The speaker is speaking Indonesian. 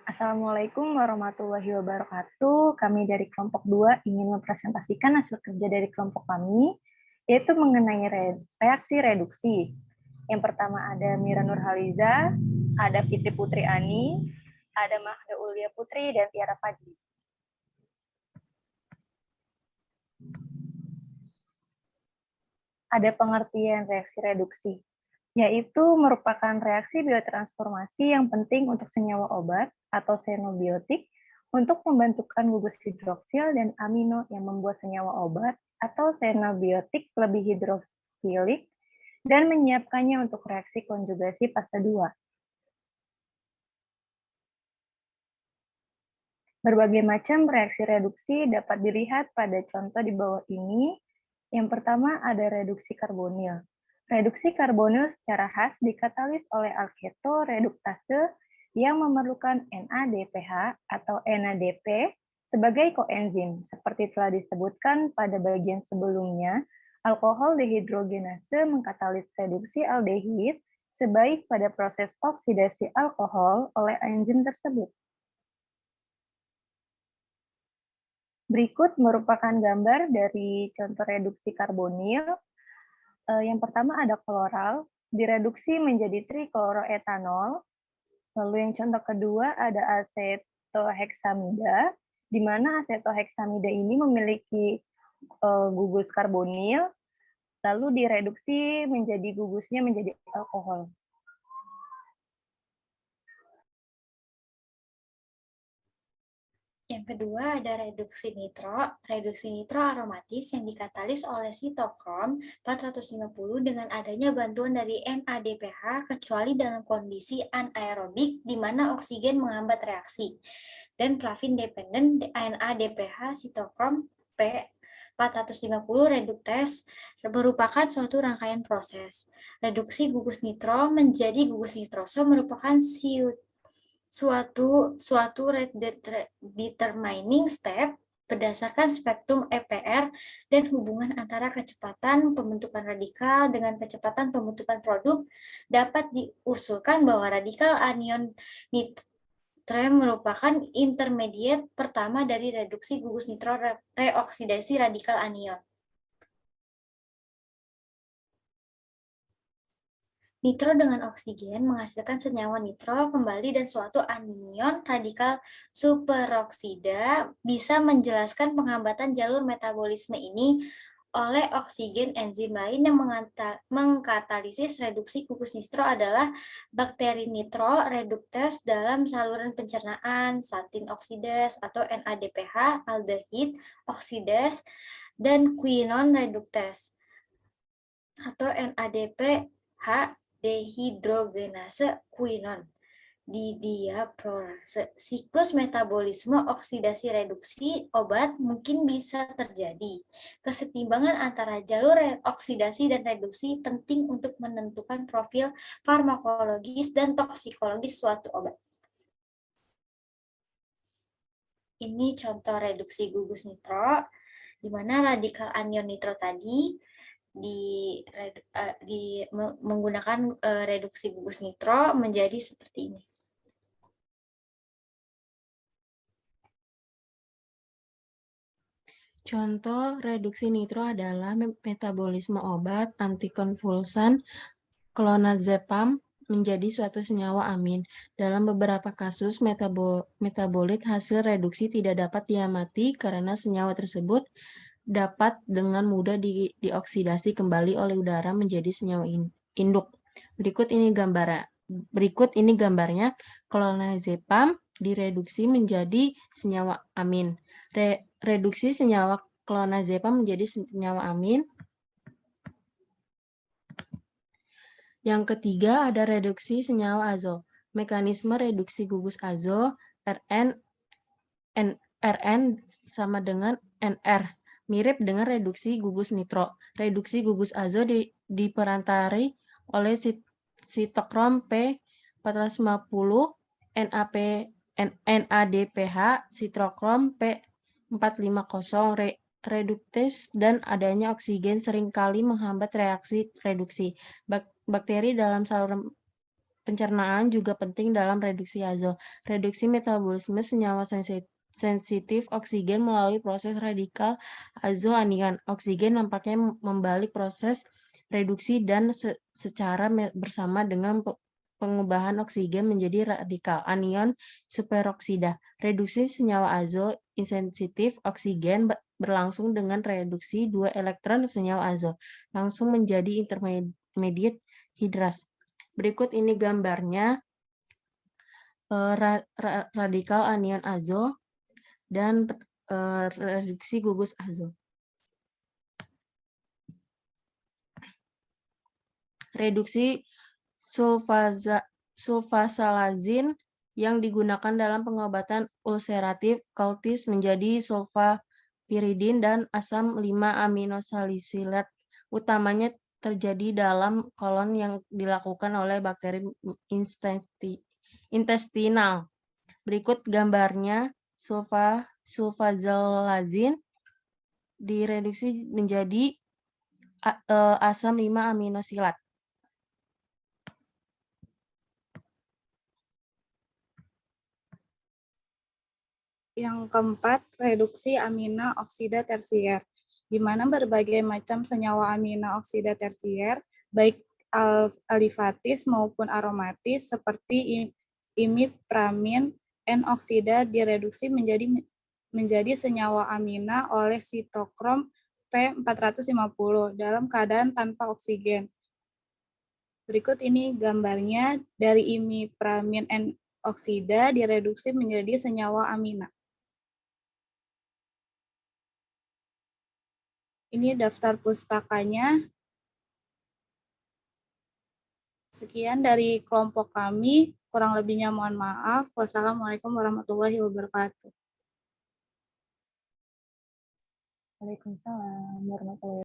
Assalamualaikum warahmatullahi wabarakatuh. Kami dari kelompok 2 ingin mempresentasikan hasil kerja dari kelompok kami, yaitu mengenai reaksi reduksi. Yang pertama ada Mira Nurhaliza, ada Fitri Putri Ani, ada Mahda Ulia Putri, dan Tiara Fadli. Ada pengertian reaksi reduksi, yaitu merupakan reaksi biotransformasi yang penting untuk senyawa obat atau xenobiotik untuk pembentukan gugus hidroksil dan amino yang membuat senyawa obat atau xenobiotik lebih hidrofilik dan menyiapkannya untuk reaksi konjugasi fase 2. Berbagai macam reaksi reduksi dapat dilihat pada contoh di bawah ini. Yang pertama ada reduksi karbonil. Reduksi karbonil secara khas dikatalis oleh alketo reduktase yang memerlukan NADPH atau NADP sebagai koenzim. Seperti telah disebutkan pada bagian sebelumnya, alkohol dehidrogenase mengkatalis reduksi aldehid sebaik pada proses oksidasi alkohol oleh enzim tersebut. Berikut merupakan gambar dari contoh reduksi karbonil. Yang pertama ada kloral, direduksi menjadi trikloroetanol. Lalu yang contoh kedua ada asetoheksamida, di mana asetoheksamida ini memiliki gugus karbonil, lalu direduksi menjadi gugusnya menjadi alkohol. Yang kedua ada reduksi nitro aromatis yang dikatalis oleh sitokrom 450 dengan adanya bantuan dari NADPH kecuali dalam kondisi anaerobik di mana oksigen menghambat reaksi. Dan flavin dependent NADPH sitokrom P 450 reduktase merupakan suatu rangkaian proses. Reduksi gugus nitro menjadi gugus nitroso merupakan suatu rate determining step berdasarkan spektrum EPR dan hubungan antara kecepatan pembentukan radikal dengan kecepatan pembentukan produk dapat diusulkan bahwa radikal anion nitre merupakan intermediate pertama dari reduksi gugus nitro reoksidasi radikal anion. Nitro dengan oksigen menghasilkan senyawa nitro kembali dan suatu anion radikal superoksida bisa menjelaskan penghambatan jalur metabolisme ini oleh oksigen. Enzim lain yang mengkatalisis reduksi gugus nitro adalah bakteri nitro reduktase dalam saluran pencernaan, satin oksidase atau NADPH, aldehid oksidase, dan quinon reduktase atau NADPH dehidrogenase quinon di diaprorase. Siklus metabolisme oksidasi reduksi obat mungkin bisa terjadi. Kesetimbangan antara jalur oksidasi dan reduksi penting untuk menentukan profil farmakologis dan toksikologis suatu obat. Ini contoh reduksi gugus nitro, di mana radikal anion nitro tadi menggunakan reduksi gugus nitro menjadi seperti ini. Contoh reduksi nitro adalah metabolisme obat antikonvulsan clonazepam menjadi suatu senyawa amin. Dalam beberapa kasus, metabolit hasil reduksi tidak dapat diamati karena senyawa tersebut dapat dengan mudah dioksidasi kembali oleh udara menjadi senyawa induk. Berikut ini gambarnya. Clonazepam direduksi menjadi senyawa amin. Reduksi senyawa clonazepam menjadi senyawa amin. Yang ketiga ada reduksi senyawa azo. Mekanisme reduksi gugus azo Rn sama dengan Nr. Mirip dengan reduksi gugus nitro. Reduksi gugus azo diperantari oleh sitokrom P450, NADPH, sitokrom P450, reduktase, dan adanya oksigen seringkali menghambat reaksi reduksi. Bakteri dalam saluran pencernaan juga penting dalam reduksi azo. Reduksi metabolisme senyawa sensitif oksigen melalui proses radikal azo-anion. Oksigen nampaknya membalik proses reduksi dan secara bersama dengan pengubahan oksigen menjadi radikal anion superoksida. Reduksi senyawa azo insensitif oksigen berlangsung dengan reduksi 2 elektron senyawa azo, langsung menjadi intermediate hidras. Berikut ini gambarnya radikal anion azo dan reduksi gugus azo. Reduksi sulfasalazin yang digunakan dalam pengobatan ulceratif colitis menjadi sulfapiridin dan asam 5-aminosalisilat. Utamanya terjadi dalam kolon yang dilakukan oleh bakteri intestinal. Berikut gambarnya sulfazolazin direduksi menjadi asam 5-aminosilat. Yang keempat, reduksi amina oksida tersier, di mana berbagai macam senyawa amina oksida tersier, baik alifatis maupun aromatis, seperti imipramin, N-oksida direduksi menjadi senyawa amina oleh sitokrom P450 dalam keadaan tanpa oksigen. Berikut ini gambarnya dari imipramin N-oksida direduksi menjadi senyawa amina. Ini daftar pustakanya. Sekian dari kelompok kami. Kurang lebihnya mohon maaf. Wassalamualaikum warahmatullahi wabarakatuh. Waalaikumsalam warahmatullahi wabarakatuh.